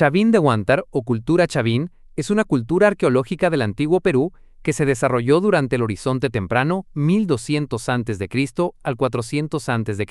Chavín de Huántar o cultura Chavín es una cultura arqueológica del antiguo Perú que se desarrolló durante el Horizonte Temprano 1200 a.C. al 400 a.C.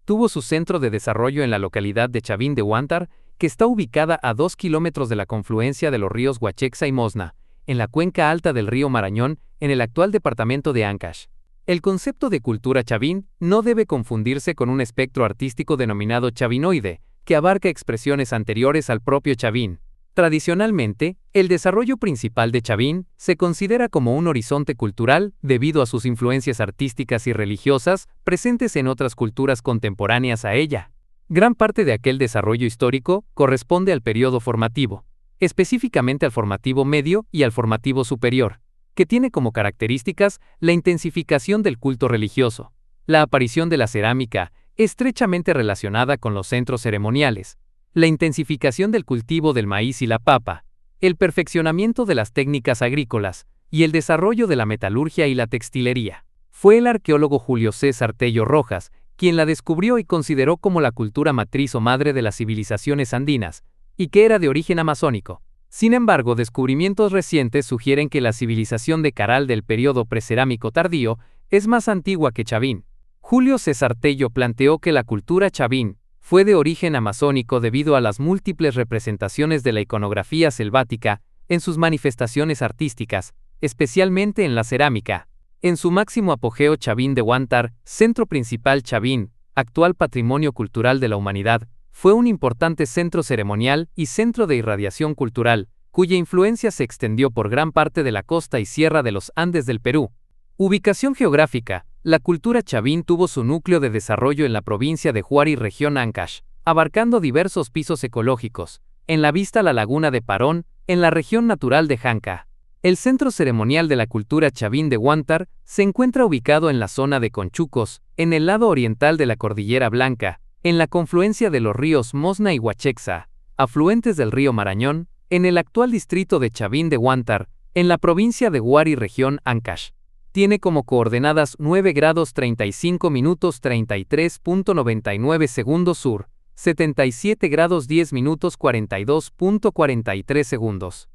Tuvo su centro de desarrollo en la localidad de Chavín de Huántar, que está ubicada a 2 kilómetros de la confluencia de los ríos Huachexa y Mosna, en la cuenca alta del río Marañón, en el actual departamento de Ancash. El concepto de cultura chavín no debe confundirse con un espectro artístico denominado chavinoide, que abarca expresiones anteriores al propio Chavín. Tradicionalmente, el desarrollo principal de Chavín se considera como un horizonte cultural debido a sus influencias artísticas y religiosas presentes en otras culturas contemporáneas a ella. Gran parte de aquel desarrollo histórico corresponde al periodo formativo, específicamente al formativo medio y al formativo superior, que tiene como características la intensificación del culto religioso, la aparición de la cerámica, estrechamente relacionada con los centros ceremoniales, la intensificación del cultivo del maíz y la papa, el perfeccionamiento de las técnicas agrícolas y el desarrollo de la metalurgia y la textilería. Fue el arqueólogo Julio César Tello Rojas quien la descubrió y consideró como la cultura matriz o madre de las civilizaciones andinas, y que era de origen amazónico. Sin embargo, descubrimientos recientes sugieren que la civilización de Caral del período precerámico tardío es más antigua que Chavín. Julio César Tello planteó que la cultura Chavín fue de origen amazónico debido a las múltiples representaciones de la iconografía selvática en sus manifestaciones artísticas, especialmente en la cerámica. En su máximo apogeo, Chavín de Huántar, centro principal Chavín, actual patrimonio cultural de la humanidad, fue un importante centro ceremonial y centro de irradiación cultural, cuya influencia se extendió por gran parte de la costa y sierra de los Andes del Perú. Ubicación geográfica. La cultura Chavín tuvo su núcleo de desarrollo en la provincia de Huari, región Ancash, abarcando diversos pisos ecológicos, en la vista a la laguna de Parón, en la región natural de Janca. El centro ceremonial de la cultura Chavín de Huántar se encuentra ubicado en la zona de Conchucos, en el lado oriental de la Cordillera Blanca, en la confluencia de los ríos Mosna y Huachexa, afluentes del río Marañón, en el actual distrito de Chavín de Huántar, en la provincia de Huari, región Ancash. Tiene como coordenadas 9 grados 35 minutos 33.99 segundos sur, 77 grados 10 minutos 42.43 segundos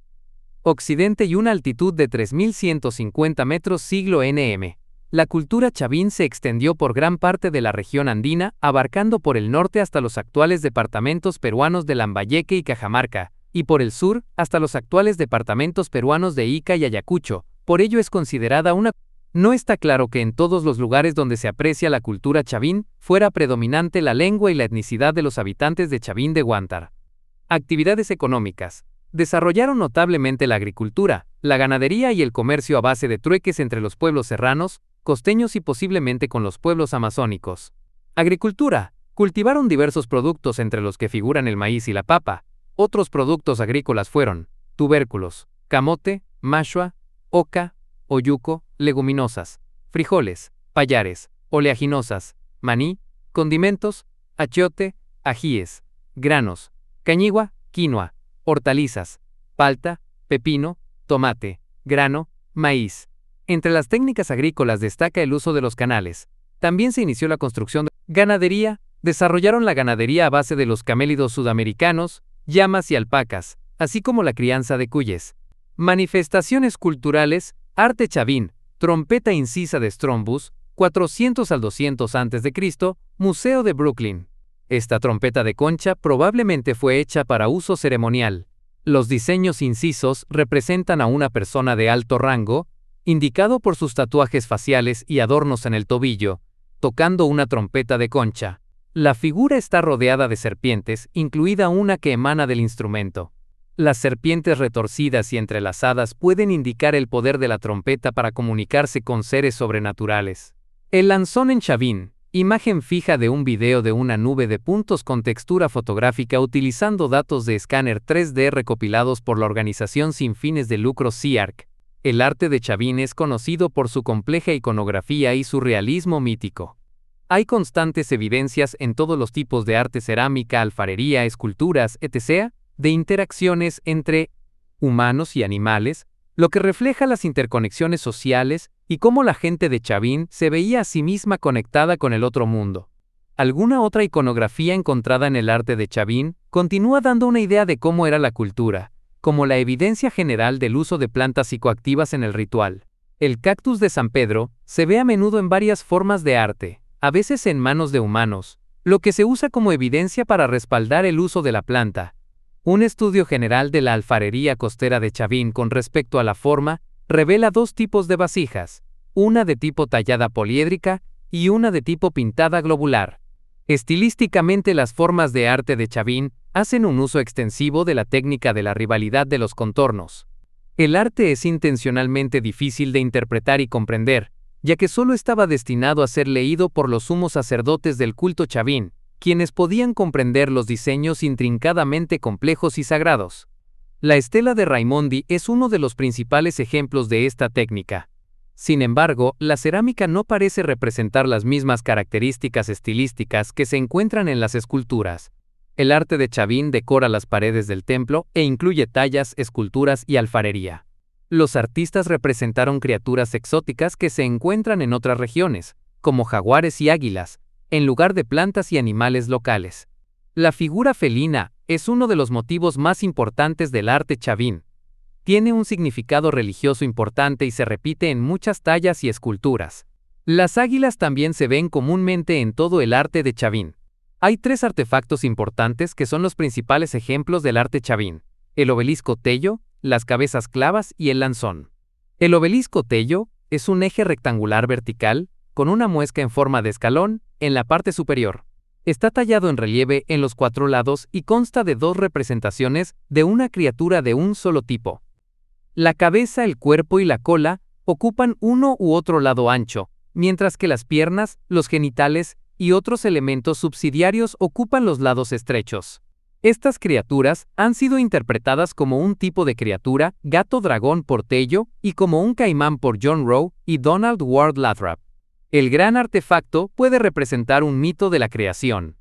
occidente y una altitud de 3.150 metros siglo nm. La cultura chavín se extendió por gran parte de la región andina, abarcando por el norte hasta los actuales departamentos peruanos de Lambayeque y Cajamarca, y por el sur hasta los actuales departamentos peruanos de Ica y Ayacucho. Por ello es considerada una... No está claro que en todos los lugares donde se aprecia la cultura chavín fuera predominante la lengua y la etnicidad de los habitantes de Chavín de Huántar. Actividades económicas. Desarrollaron notablemente la agricultura, la ganadería y el comercio a base de trueques entre los pueblos serranos, costeños y posiblemente con los pueblos amazónicos. Agricultura. Cultivaron diversos productos entre los que figuran el maíz y la papa. Otros productos agrícolas fueron tubérculos, camote, mashua, oca, oyuco, leguminosas, frijoles, payares, oleaginosas, maní, condimentos, achiote, ajíes, granos, cañigua, quinoa, hortalizas, palta, pepino, tomate, grano, maíz. Entre las técnicas agrícolas destaca el uso de los canales. También se inició la construcción de ganadería. Desarrollaron la ganadería a base de los camélidos sudamericanos, llamas y alpacas, así como la crianza de cuyes. Manifestaciones culturales. Arte chavín, trompeta incisa de Strombus, 400 al 200 a.C., Museo de Brooklyn. Esta trompeta de concha probablemente fue hecha para uso ceremonial. Los diseños incisos representan a una persona de alto rango, indicado por sus tatuajes faciales y adornos en el tobillo, tocando una trompeta de concha. La figura está rodeada de serpientes, incluida una que emana del instrumento. Las serpientes retorcidas y entrelazadas pueden indicar el poder de la trompeta para comunicarse con seres sobrenaturales. El lanzón en chavín. Imagen fija de un video de una nube de puntos con textura fotográfica utilizando datos de escáner 3D recopilados por la organización sin fines de lucro CIARC. El arte de Chavín es conocido por su compleja iconografía y su realismo mítico. Hay constantes evidencias en todos los tipos de arte, cerámica, alfarería, esculturas, etc., de interacciones entre humanos y animales, lo que refleja las interconexiones sociales y cómo la gente de Chavín se veía a sí misma conectada con el otro mundo. Alguna otra iconografía encontrada en el arte de Chavín continúa dando una idea de cómo era la cultura, como la evidencia general del uso de plantas psicoactivas en el ritual. El cactus de San Pedro se ve a menudo en varias formas de arte, a veces en manos de humanos, lo que se usa como evidencia para respaldar el uso de la planta. Un estudio general de la alfarería costera de Chavín con respecto a la forma revela dos tipos de vasijas, una de tipo tallada poliédrica y una de tipo pintada globular. Estilísticamente, las formas de arte de Chavín hacen un uso extensivo de la técnica de la rivalidad de los contornos. El arte es intencionalmente difícil de interpretar y comprender, ya que solo estaba destinado a ser leído por los sumos sacerdotes del culto Chavín, quienes podían comprender los diseños intrincadamente complejos y sagrados. La estela de Raimondi es uno de los principales ejemplos de esta técnica. Sin embargo, la cerámica no parece representar las mismas características estilísticas que se encuentran en las esculturas. El arte de Chavín decora las paredes del templo e incluye tallas, esculturas y alfarería. Los artistas representaron criaturas exóticas que se encuentran en otras regiones, como jaguares y águilas, en lugar de plantas y animales locales. La figura felina es uno de los motivos más importantes del arte Chavín. Tiene un significado religioso importante y se repite en muchas tallas y esculturas. Las águilas también se ven comúnmente en todo el arte de Chavín. Hay tres artefactos importantes que son los principales ejemplos del arte Chavín: el obelisco Tello, las cabezas clavas y el lanzón. El obelisco Tello es un eje rectangular vertical, con una muesca en forma de escalón en la parte superior. Está tallado en relieve en los cuatro lados y consta de dos representaciones de una criatura de un solo tipo. La cabeza, el cuerpo y la cola ocupan uno u otro lado ancho, mientras que las piernas, los genitales y otros elementos subsidiarios ocupan los lados estrechos. Estas criaturas han sido interpretadas como un tipo de criatura, gato dragón por Tello, y como un caimán por John Rowe y Donald Ward Lathrop. El gran artefacto puede representar un mito de la creación.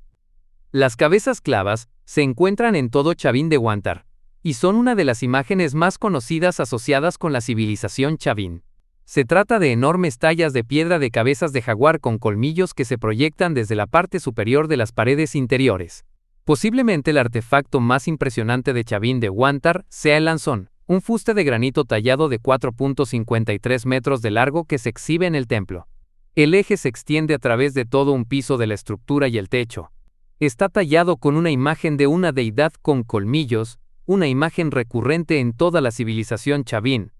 Las cabezas clavas se encuentran en todo Chavín de Huántar, y son una de las imágenes más conocidas asociadas con la civilización Chavín. Se trata de enormes tallas de piedra de cabezas de jaguar con colmillos que se proyectan desde la parte superior de las paredes interiores. Posiblemente el artefacto más impresionante de Chavín de Huántar sea el lanzón, un fuste de granito tallado de 4.53 metros de largo que se exhibe en el templo. El eje se extiende a través de todo un piso de la estructura y el techo. Está tallado con una imagen de una deidad con colmillos, una imagen recurrente en toda la civilización Chavín.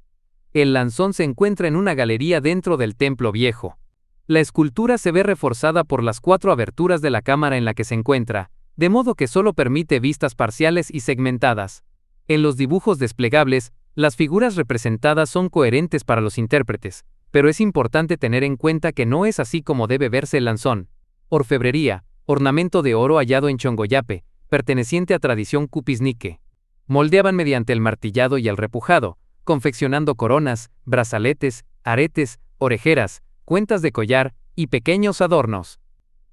El lanzón se encuentra en una galería dentro del templo viejo. La escultura se ve reforzada por las cuatro aberturas de la cámara en la que se encuentra, de modo que solo permite vistas parciales y segmentadas. En los dibujos desplegables, las figuras representadas son coherentes para los intérpretes, pero es importante tener en cuenta que no es así como debe verse el lanzón. Orfebrería, ornamento de oro hallado en Chongoyape, perteneciente a tradición cupisnique. Moldeaban mediante el martillado y el repujado, confeccionando coronas, brazaletes, aretes, orejeras, cuentas de collar y pequeños adornos.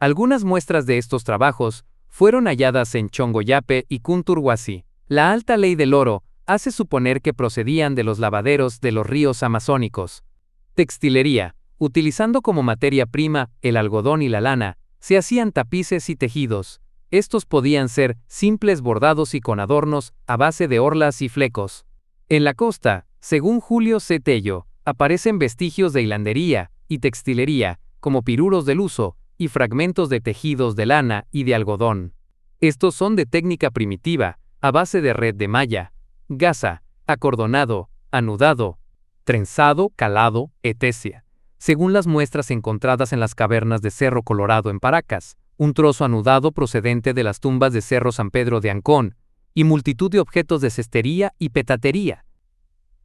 Algunas muestras de estos trabajos fueron halladas en Chongoyape y Kunturhuasi. La alta ley del oro hace suponer que procedían de los lavaderos de los ríos amazónicos. Textilería, utilizando como materia prima el algodón y la lana, se hacían tapices y tejidos. Estos podían ser simples bordados y con adornos a base de orlas y flecos. En la costa, según Julio C. Tello, aparecen vestigios de hilandería y textilería, como piruros del uso, y fragmentos de tejidos de lana y de algodón. Estos son de técnica primitiva, a base de red de malla, gasa, acordonado, anudado, trenzado, calado, etc. Según las muestras encontradas en las cavernas de Cerro Colorado en Paracas, un trozo anudado procedente de las tumbas de Cerro San Pedro de Ancón, y multitud de objetos de cestería y petatería.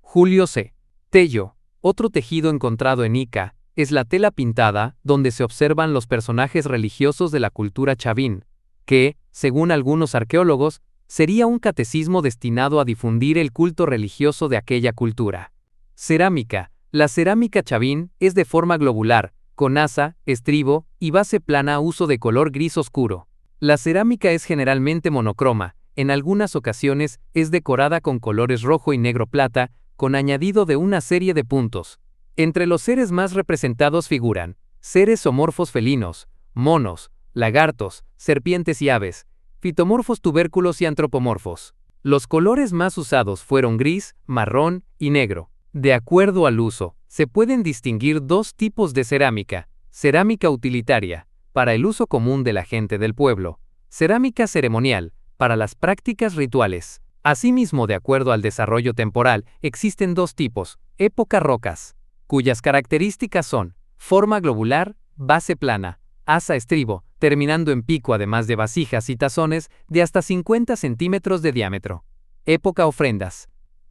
Julio C. Tello. Otro tejido encontrado en Ica es la tela pintada, donde se observan los personajes religiosos de la cultura Chavín, que, según algunos arqueólogos, sería un catecismo destinado a difundir el culto religioso de aquella cultura. Cerámica. La cerámica Chavín es de forma globular, con asa, estribo y base plana a uso de color gris oscuro. La cerámica es generalmente monocroma, en algunas ocasiones es decorada con colores rojo y negro plata, con añadido de una serie de puntos. Entre los seres más representados figuran seres zoomorfos felinos, monos, lagartos, serpientes y aves, fitomorfos, tubérculos y antropomorfos. Los colores más usados fueron gris, marrón y negro. De acuerdo al uso, se pueden distinguir dos tipos de cerámica: cerámica utilitaria, para el uso común de la gente del pueblo; cerámica ceremonial, para las prácticas rituales. Asimismo, de acuerdo al desarrollo temporal, existen dos tipos: época rocas, cuyas características son forma globular, base plana, asa estribo, terminando en pico, además de vasijas y tazones de hasta 50 centímetros de diámetro. Época ofrendas.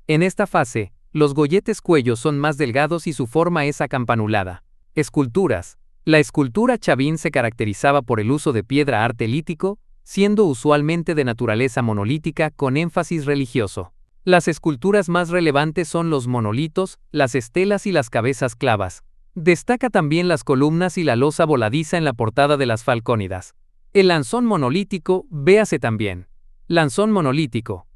En esta fase, los golletes cuello son más delgados y su forma es acampanulada. Esculturas. La escultura chavín se caracterizaba por el uso de piedra arte lítico, siendo usualmente de naturaleza monolítica con énfasis religioso. Las esculturas más relevantes son los monolitos, las estelas y las cabezas clavas. Destaca también las columnas y la losa voladiza en la portada de las Falcónidas. El lanzón monolítico, véase también. Lanzón monolítico.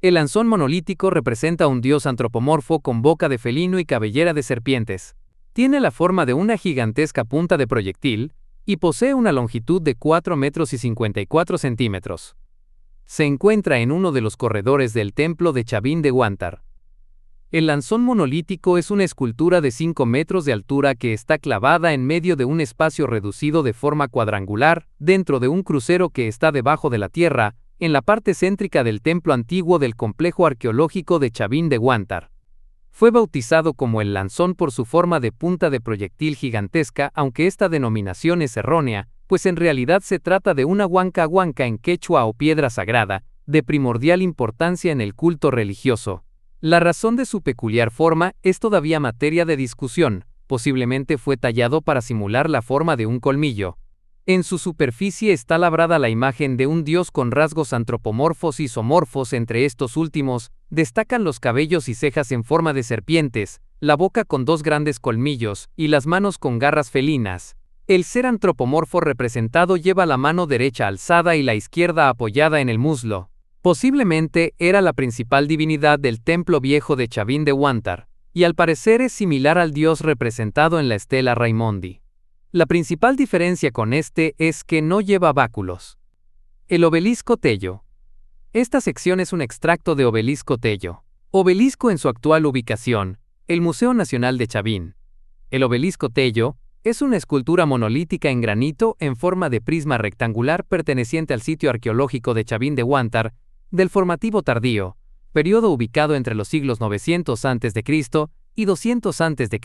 El lanzón monolítico representa un dios antropomorfo con boca de felino y cabellera de serpientes. Tiene la forma de una gigantesca punta de proyectil y posee una longitud de 4 metros y 54 centímetros. Se encuentra en uno de los corredores del templo de Chavín de Huántar. El lanzón monolítico es una escultura de 5 metros de altura que está clavada en medio de un espacio reducido de forma cuadrangular, dentro de un crucero que está debajo de la tierra, en la parte céntrica del templo antiguo del complejo arqueológico de Chavín de Huántar. Fue bautizado como el lanzón por su forma de punta de proyectil gigantesca, aunque esta denominación es errónea, pues en realidad se trata de una huanca en quechua o piedra sagrada, de primordial importancia en el culto religioso. La razón de su peculiar forma es todavía materia de discusión. Posiblemente fue tallado para simular la forma de un colmillo. En su superficie está labrada la imagen de un dios con rasgos antropomorfos y zoomorfos. Entre estos últimos, destacan los cabellos y cejas en forma de serpientes, la boca con dos grandes colmillos y las manos con garras felinas. El ser antropomorfo representado lleva la mano derecha alzada y la izquierda apoyada en el muslo. Posiblemente era la principal divinidad del templo viejo de Chavín de Huántar, y al parecer es similar al dios representado en la estela Raimondi. La principal diferencia con este es que no lleva báculos. El obelisco Tello. Esta sección es un extracto de Obelisco Tello. Obelisco en su actual ubicación, el Museo Nacional de Chavín. El obelisco Tello es una escultura monolítica en granito en forma de prisma rectangular perteneciente al sitio arqueológico de Chavín de Huántar, del formativo tardío, periodo ubicado entre los siglos 900 a.C. y 200 a.C.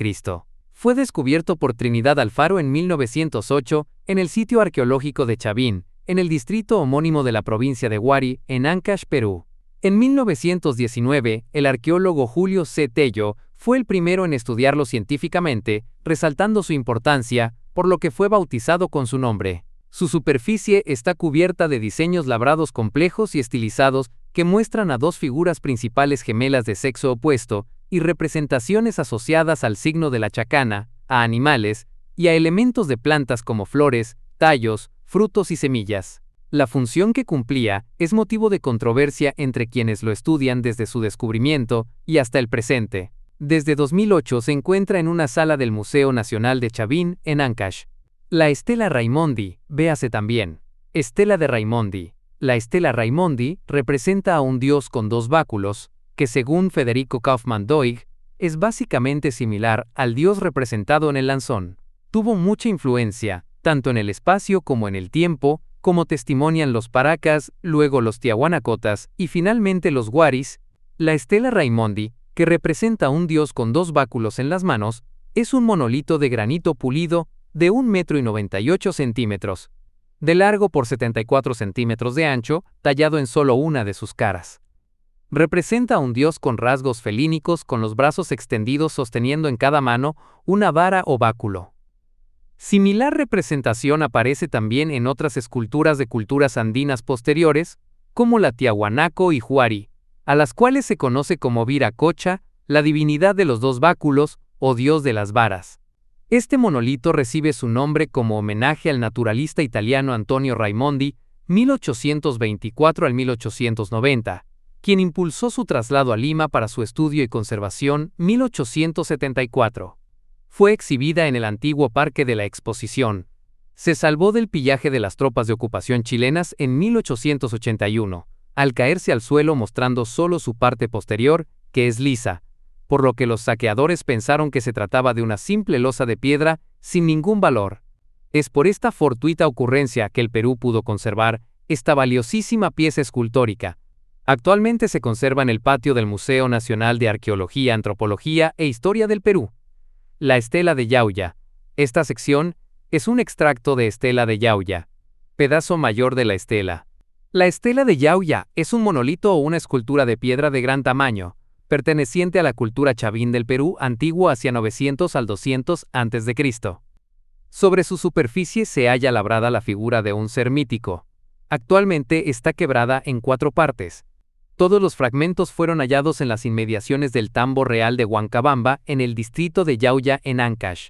Fue descubierto por Trinidad Alfaro en 1908 en el sitio arqueológico de Chavín, en el distrito homónimo de la provincia de Huari, en Ancash, Perú. En 1919, el arqueólogo Julio C. Tello fue el primero en estudiarlo científicamente, resaltando su importancia, por lo que fue bautizado con su nombre. Su superficie está cubierta de diseños labrados complejos y estilizados que muestran a dos figuras principales gemelas de sexo opuesto y representaciones asociadas al signo de la chacana, a animales y a elementos de plantas como flores, tallos, frutos y semillas. La función que cumplía es motivo de controversia entre quienes lo estudian desde su descubrimiento y hasta el presente. Desde 2008 se encuentra en una sala del Museo Nacional de Chavín, en Ancash. La estela Raimondi, véase también. Estela de Raimondi. La estela Raimondi representa a un dios con dos báculos, que según Federico Kaufmann Doig, es básicamente similar al dios representado en el lanzón. Tuvo mucha influencia, tanto en el espacio como en el tiempo, como testimonian los paracas, luego los tiahuanacotas y finalmente los huaris. La estela Raimondi, que representa a un dios con dos báculos en las manos, es un monolito de granito pulido de 1,98 m, de largo por 74 centímetros de ancho, tallado en solo una de sus caras. Representa a un dios con rasgos felínicos con los brazos extendidos sosteniendo en cada mano una vara o báculo. Similar representación aparece también en otras esculturas de culturas andinas posteriores, como la Tiahuanaco y Huari, a las cuales se conoce como Viracocha, la divinidad de los dos báculos o dios de las varas. Este monolito recibe su nombre como homenaje al naturalista italiano Antonio Raimondi, 1824 al 1890, quien impulsó su traslado a Lima para su estudio y conservación, 1874. Fue exhibida en el antiguo Parque de la Exposición, Se salvó del pillaje de las tropas de ocupación chilenas en 1881, al caerse al suelo mostrando solo su parte posterior, que es lisa, por lo que los saqueadores pensaron que se trataba de una simple losa de piedra sin ningún valor. Es por esta fortuita ocurrencia que el Perú pudo conservar esta valiosísima pieza escultórica. Actualmente se conserva en el patio del Museo Nacional de Arqueología, Antropología e Historia del Perú. La estela de Yauya. Esta sección es un extracto de estela de Yauya. Pedazo mayor de la estela. La estela de Yauya es un monolito o una escultura de piedra de gran tamaño, perteneciente a la cultura chavín del Perú antiguo hacia 900 al 200 a.C. Sobre su superficie se halla labrada la figura de un ser mítico. Actualmente está quebrada en 4 partes. Todos los fragmentos fueron hallados en las inmediaciones del Tambo Real de Huancabamba, en el distrito de Yauya, en Ancash.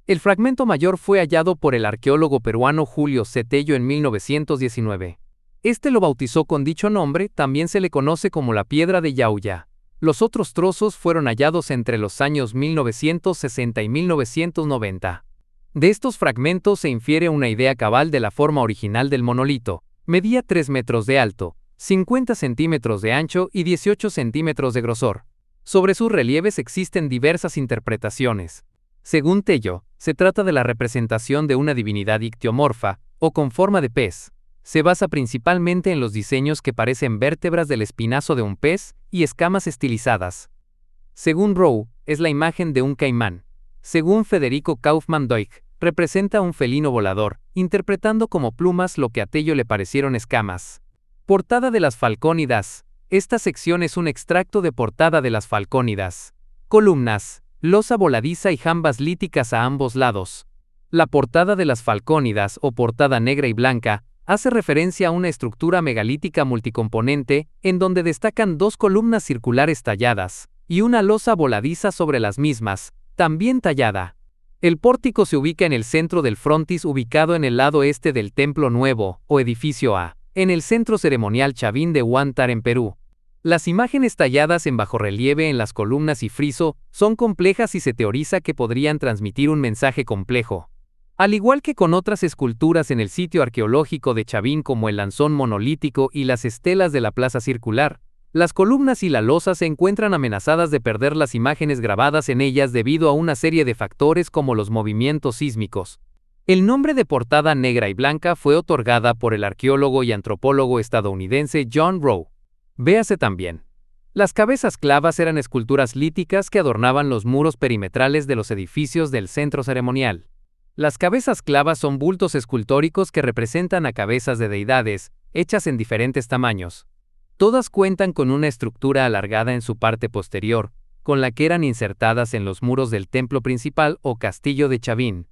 El fragmento mayor fue hallado por el arqueólogo peruano Julio C. Tello en 1919. Este lo bautizó con dicho nombre, también se le conoce como la Piedra de Yauya. Los otros trozos fueron hallados entre los años 1960 y 1990. De estos fragmentos se infiere una idea cabal de la forma original del monolito. Medía 3 metros de alto, 50 centímetros de ancho y 18 centímetros de grosor. Sobre sus relieves existen diversas interpretaciones. Según Tello, se trata de la representación de una divinidad ictiomorfa, o con forma de pez. Se basa principalmente en los diseños que parecen vértebras del espinazo de un pez y escamas estilizadas. Según Rowe, es la imagen de un caimán. Según Federico Kaufmann-Deutsch, representa un felino volador, interpretando como plumas lo que a Tello le parecieron escamas. Portada de las Falcónidas. Esta sección es un extracto de portada de las Falcónidas. Columnas, losa voladiza y jambas líticas a ambos lados. La portada de las Falcónidas, o portada negra y blanca, hace referencia a una estructura megalítica multicomponente, en donde destacan 2 columnas circulares talladas, y una losa voladiza sobre las mismas, también tallada. El pórtico se ubica en el centro del frontis, ubicado en el lado este del Templo Nuevo, o Edificio A, en el Centro Ceremonial Chavín de Huántar, en Perú. Las imágenes talladas en bajorrelieve en las columnas y friso son complejas y se teoriza que podrían transmitir un mensaje complejo. Al igual que con otras esculturas en el sitio arqueológico de Chavín como el lanzón monolítico y las estelas de la plaza circular, las columnas y la losa se encuentran amenazadas de perder las imágenes grabadas en ellas debido a una serie de factores como los movimientos sísmicos. El nombre de portada negra y blanca fue otorgada por el arqueólogo y antropólogo estadounidense John Rowe. Véase también. Las cabezas clavas eran esculturas líticas que adornaban los muros perimetrales de los edificios del centro ceremonial. Las cabezas clavas son bultos escultóricos que representan a cabezas de deidades, hechas en diferentes tamaños. Todas cuentan con una estructura alargada en su parte posterior, con la que eran insertadas en los muros del templo principal o castillo de Chavín.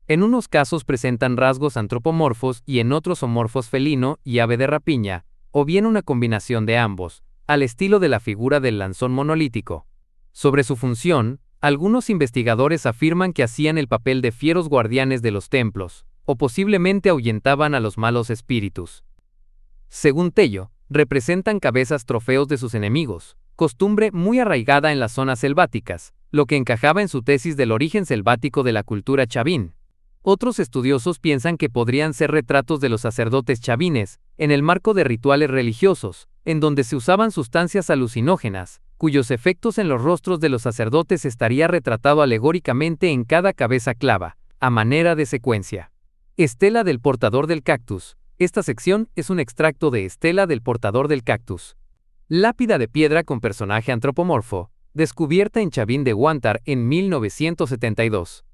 En unos casos presentan rasgos antropomorfos y en otros homorfos felino y ave de rapiña, o bien una combinación de ambos, al estilo de la figura del lanzón monolítico. Sobre su función, algunos investigadores afirman que hacían el papel de fieros guardianes de los templos, o posiblemente ahuyentaban a los malos espíritus. Según Tello, representan cabezas trofeos de sus enemigos, costumbre muy arraigada en las zonas selváticas, lo que encajaba en su tesis del origen selvático de la cultura chavín. Otros estudiosos piensan que podrían ser retratos de los sacerdotes chavines, en el marco de rituales religiosos, en donde se usaban sustancias alucinógenas, cuyos efectos en los rostros de los sacerdotes estaría retratado alegóricamente en cada cabeza clava, a manera de secuencia. Estela del portador del cactus. Esta sección es un extracto de Estela del portador del cactus. Lápida de piedra con personaje antropomorfo, descubierta en Chavín de Huántar en 1972.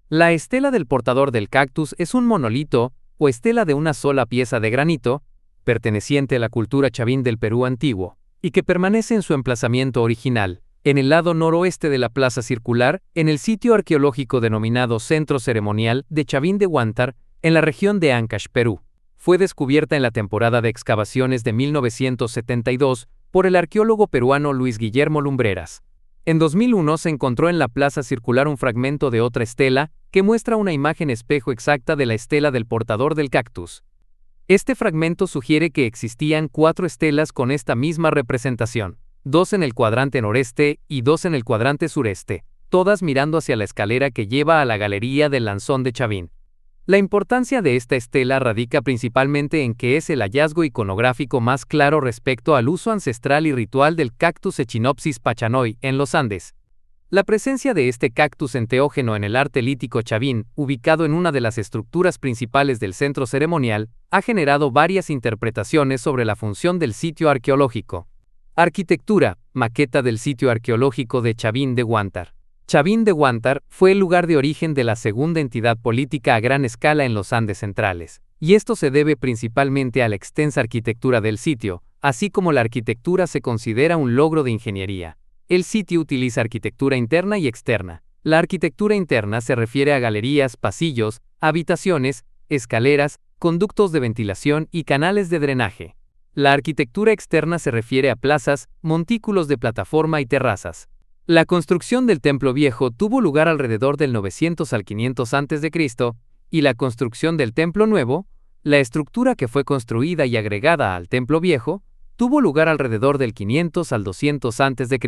La estela del portador del cactus es un monolito, o estela de una sola pieza de granito, perteneciente a la cultura chavín del Perú antiguo, y que permanece en su emplazamiento original, en el lado noroeste de la plaza circular, en el sitio arqueológico denominado Centro Ceremonial de Chavín de Huántar, en la región de Ancash, Perú. Fue descubierta en la temporada de excavaciones de 1972 por el arqueólogo peruano Luis Guillermo Lumbreras. En 2001 se encontró en la plaza circular un fragmento de otra estela que muestra una imagen espejo exacta de la estela del portador del cactus. Este fragmento sugiere que existían 4 estelas con esta misma representación, 2 en el cuadrante noreste y 2 en el cuadrante sureste, todas mirando hacia la escalera que lleva a la galería del Lanzón de Chavín. La importancia de esta estela radica principalmente en que es el hallazgo iconográfico más claro respecto al uso ancestral y ritual del cactus Echinopsis pachanoi en los Andes. La presencia de este cactus enteógeno en el arte lítico chavín, ubicado en una de las estructuras principales del centro ceremonial, ha generado varias interpretaciones sobre la función del sitio arqueológico. Arquitectura, maqueta del sitio arqueológico de Chavín de Huántar. Chavín de Huántar fue el lugar de origen de la segunda entidad política a gran escala en los Andes centrales, y esto se debe principalmente a la extensa arquitectura del sitio, así como la arquitectura se considera un logro de ingeniería. El sitio utiliza arquitectura interna y externa. La arquitectura interna se refiere a galerías, pasillos, habitaciones, escaleras, conductos de ventilación y canales de drenaje. La arquitectura externa se refiere a plazas, montículos de plataforma y terrazas. La construcción del Templo Viejo tuvo lugar alrededor del 900 al 500 a.C., y la construcción del Templo Nuevo, la estructura que fue construida y agregada al Templo Viejo, tuvo lugar alrededor del 500 al 200 a.C.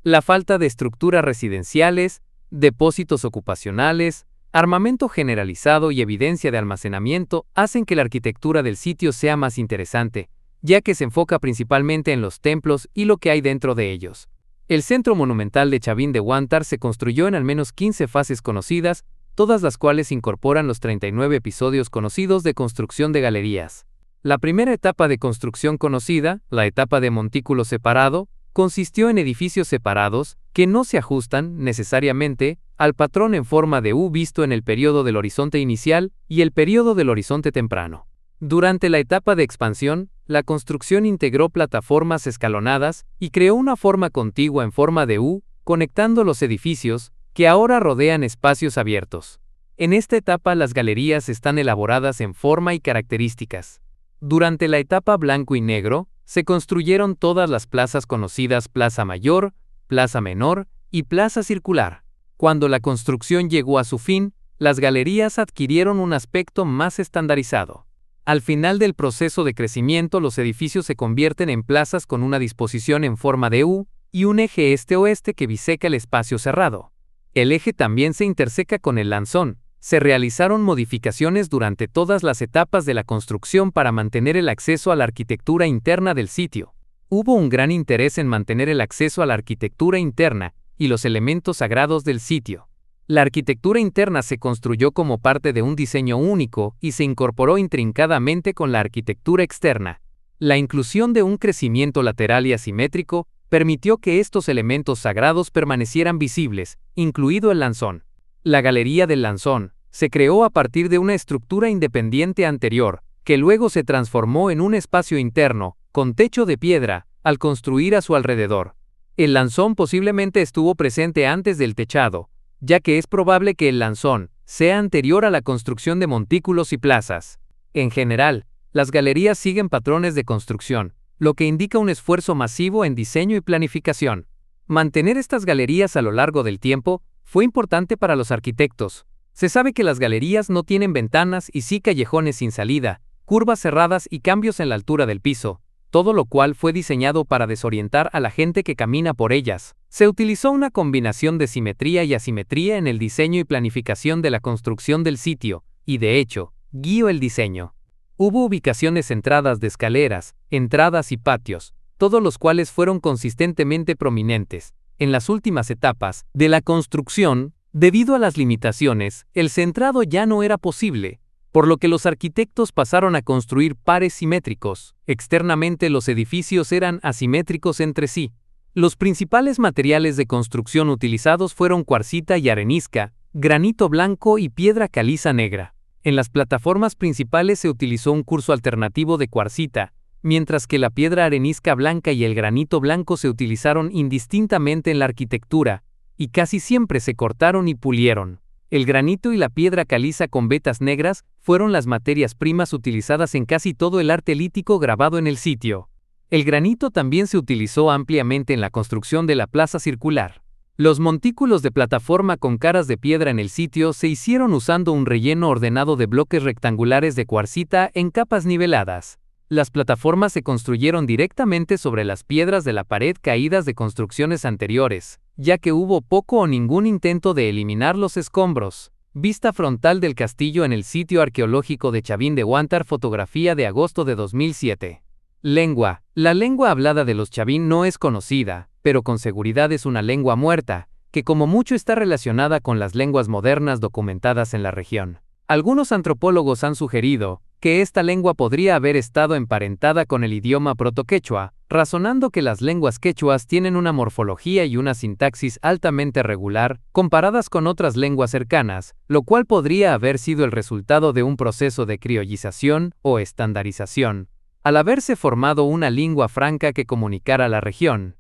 La falta de estructuras residenciales, depósitos ocupacionales, armamento generalizado y evidencia de almacenamiento hacen que la arquitectura del sitio sea más interesante, ya que se enfoca principalmente en los templos y lo que hay dentro de ellos. El centro monumental de Chavín de Huántar se construyó en al menos 15 fases conocidas, todas las cuales incorporan los 39 episodios conocidos de construcción de galerías. La primera etapa de construcción conocida, la etapa de montículo separado, consistió en edificios separados que no se ajustan, necesariamente, al patrón en forma de U visto en el período del horizonte inicial y el período del horizonte temprano. Durante la etapa de expansión, la construcción integró plataformas escalonadas y creó una forma contigua en forma de U, conectando los edificios, que ahora rodean espacios abiertos. En esta etapa las galerías están elaboradas en forma y características. Durante la etapa blanco y negro, se construyeron todas las plazas conocidas: Plaza Mayor, Plaza Menor y Plaza Circular. Cuando la construcción llegó a su fin, las galerías adquirieron un aspecto más estandarizado. Al final del proceso de crecimiento, los edificios se convierten en plazas con una disposición en forma de U y un eje este-oeste que biseca el espacio cerrado. El eje también se interseca con el lanzón. Se realizaron modificaciones durante todas las etapas de la construcción para mantener el acceso a la arquitectura interna del sitio. Hubo un gran interés en mantener el acceso a la arquitectura interna y los elementos sagrados del sitio. La arquitectura interna se construyó como parte de un diseño único y se incorporó intrincadamente con la arquitectura externa. La inclusión de un crecimiento lateral y asimétrico permitió que estos elementos sagrados permanecieran visibles, incluido el lanzón. La Galería del Lanzón se creó a partir de una estructura independiente anterior, que luego se transformó en un espacio interno, con techo de piedra, al construir a su alrededor. El lanzón posiblemente estuvo presente antes del techado, ya que es probable que el lanzón sea anterior a la construcción de montículos y plazas. En general, las galerías siguen patrones de construcción, lo que indica un esfuerzo masivo en diseño y planificación. Mantener estas galerías a lo largo del tiempo fue importante para los arquitectos. Se sabe que las galerías no tienen ventanas y sí callejones sin salida, curvas cerradas y cambios en la altura del piso, todo lo cual fue diseñado para desorientar a la gente que camina por ellas. Se utilizó una combinación de simetría y asimetría en el diseño y planificación de la construcción del sitio, y de hecho, guió el diseño. Hubo ubicaciones centradas de escaleras, entradas y patios, todos los cuales fueron consistentemente prominentes. En las últimas etapas de la construcción, debido a las limitaciones, el centrado ya no era posible, por lo que los arquitectos pasaron a construir pares simétricos. Externamente los edificios eran asimétricos entre sí. Los principales materiales de construcción utilizados fueron cuarcita y arenisca, granito blanco y piedra caliza negra. En las plataformas principales se utilizó un curso alternativo de cuarcita, mientras que la piedra arenisca blanca y el granito blanco se utilizaron indistintamente en la arquitectura, y casi siempre se cortaron y pulieron. El granito y la piedra caliza con vetas negras fueron las materias primas utilizadas en casi todo el arte lítico grabado en el sitio. El granito también se utilizó ampliamente en la construcción de la plaza circular. Los montículos de plataforma con caras de piedra en el sitio se hicieron usando un relleno ordenado de bloques rectangulares de cuarcita en capas niveladas. Las plataformas se construyeron directamente sobre las piedras de la pared caídas de construcciones anteriores, ya que hubo poco o ningún intento de eliminar los escombros. Vista frontal del castillo en el sitio arqueológico de Chavín de Huántar, fotografía de agosto de 2007. Lengua. La lengua hablada de los Chavín no es conocida, pero con seguridad es una lengua muerta, que como mucho está relacionada con las lenguas modernas documentadas en la región. Algunos antropólogos han sugerido que esta lengua podría haber estado emparentada con el idioma protoquechua, razonando que las lenguas quechuas tienen una morfología y una sintaxis altamente regular comparadas con otras lenguas cercanas, lo cual podría haber sido el resultado de un proceso de criollización o estandarización, al haberse formado una lengua franca que comunicara la región.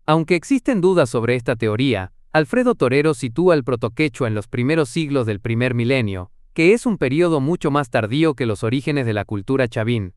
Aunque existen dudas sobre esta teoría, Alfredo Torero sitúa el protoquechua en los primeros siglos del primer milenio, que es un periodo mucho más tardío que los orígenes de la cultura chavín.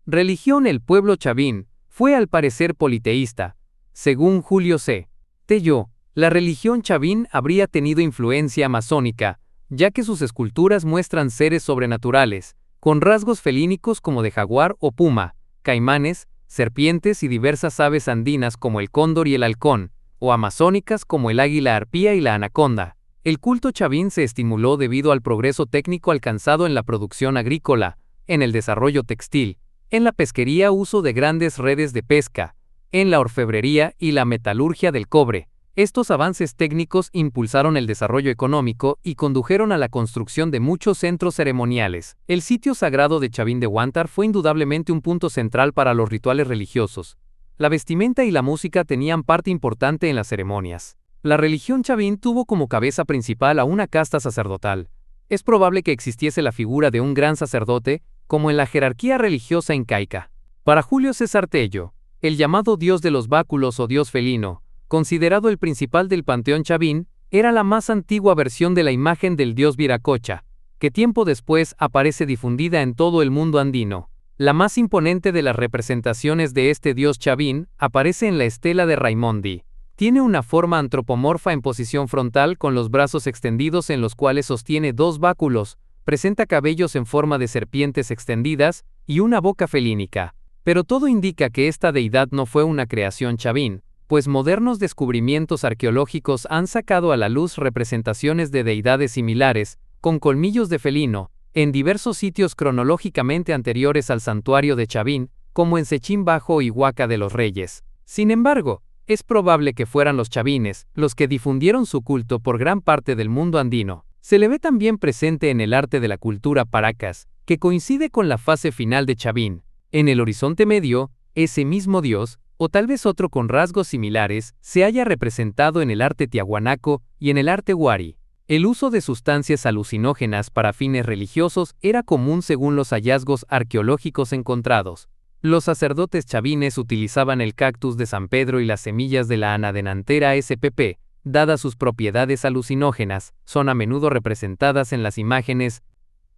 Religión. El pueblo chavín fue al parecer politeísta. Según Julio C. Tello, la religión chavín habría tenido influencia masónica, ya que sus esculturas muestran seres sobrenaturales, con rasgos felínicos como de jaguar o puma, caimanes, serpientes y diversas aves andinas como el cóndor y el halcón, o amazónicas como el águila arpía y la anaconda. El culto chavín se estimuló debido al progreso técnico alcanzado en la producción agrícola, en el desarrollo textil, en la pesquería, uso de grandes redes de pesca, en la orfebrería y la metalurgia del cobre. Estos avances técnicos impulsaron el desarrollo económico y condujeron a la construcción de muchos centros ceremoniales. El sitio sagrado de Chavín de Huántar fue indudablemente un punto central para los rituales religiosos. La vestimenta y la música tenían parte importante en las ceremonias. La religión chavín tuvo como cabeza principal a una casta sacerdotal. Es probable que existiese la figura de un gran sacerdote, como en la jerarquía religiosa incaica. Para Julio César Tello, el llamado dios de los báculos o dios felino, considerado el principal del panteón chavín, era la más antigua versión de la imagen del dios Viracocha, que tiempo después aparece difundida en todo el mundo andino. La más imponente de las representaciones de este dios chavín aparece en la estela de Raimondi. Tiene una forma antropomorfa en posición frontal con los brazos extendidos en los cuales sostiene dos báculos, presenta cabellos en forma de serpientes extendidas y una boca felínica. Pero todo indica que esta deidad no fue una creación chavín, pues modernos descubrimientos arqueológicos han sacado a la luz representaciones de deidades similares, con colmillos de felino, en diversos sitios cronológicamente anteriores al santuario de Chavín, como en Sechín Bajo y Huaca de los Reyes. Sin embargo, es probable que fueran los chavines los que difundieron su culto por gran parte del mundo andino. Se le ve también presente en el arte de la cultura Paracas, que coincide con la fase final de Chavín. En el Horizonte Medio, ese mismo dios, o tal vez otro con rasgos similares, se haya representado en el arte tiahuanaco y en el arte huari. El uso de sustancias alucinógenas para fines religiosos era común según los hallazgos arqueológicos encontrados. Los sacerdotes chavines utilizaban el cactus de San Pedro y las semillas de la Anadenanthera spp, dadas sus propiedades alucinógenas, son a menudo representadas en las imágenes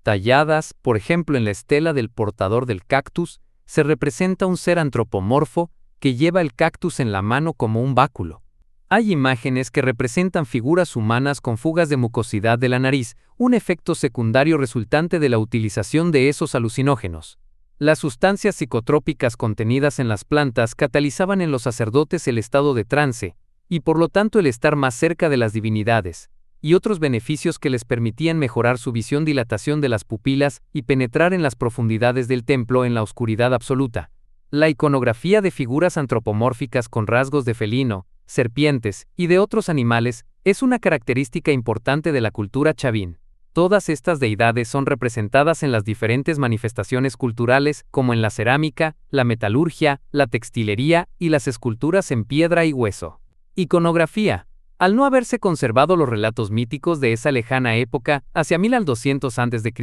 talladas. Por ejemplo, en la estela del portador del cactus, se representa un ser antropomorfo que lleva el cactus en la mano como un báculo. Hay imágenes que representan figuras humanas con fugas de mucosidad de la nariz, un efecto secundario resultante de la utilización de esos alucinógenos. Las sustancias psicotrópicas contenidas en las plantas catalizaban en los sacerdotes el estado de trance, y por lo tanto el estar más cerca de las divinidades, y otros beneficios que les permitían mejorar su visión, dilatación de las pupilas y penetrar en las profundidades del templo en la oscuridad absoluta. La iconografía de figuras antropomórficas con rasgos de felino, serpientes y de otros animales es una característica importante de la cultura chavín. Todas estas deidades son representadas en las diferentes manifestaciones culturales, como en la cerámica, la metalurgia, la textilería y las esculturas en piedra y hueso. Iconografía. Al no haberse conservado los relatos míticos de esa lejana época, hacia 1000 al 200 a.C.,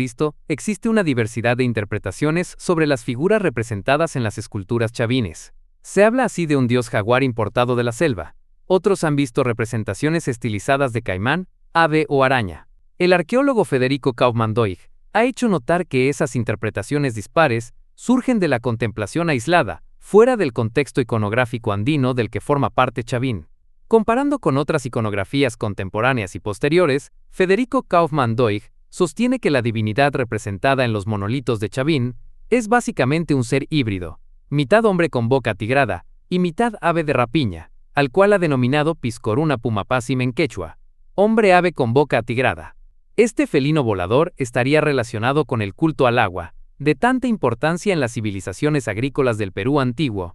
existe una diversidad de interpretaciones sobre las figuras representadas en las esculturas chavines. Se habla así de un dios jaguar importado de la selva. Otros han visto representaciones estilizadas de caimán, ave o araña. El arqueólogo Federico Kaufmann-Doig ha hecho notar que esas interpretaciones dispares surgen de la contemplación aislada, fuera del contexto iconográfico andino del que forma parte Chavín. Comparando con otras iconografías contemporáneas y posteriores, Federico Kaufmann-Doig sostiene que la divinidad representada en los monolitos de Chavín es básicamente un ser híbrido, mitad hombre con boca tigrada y mitad ave de rapiña, al cual ha denominado Piscoruna pumapacim en quechua, hombre ave con boca atigrada. Este felino volador estaría relacionado con el culto al agua, de tanta importancia en las civilizaciones agrícolas del Perú antiguo.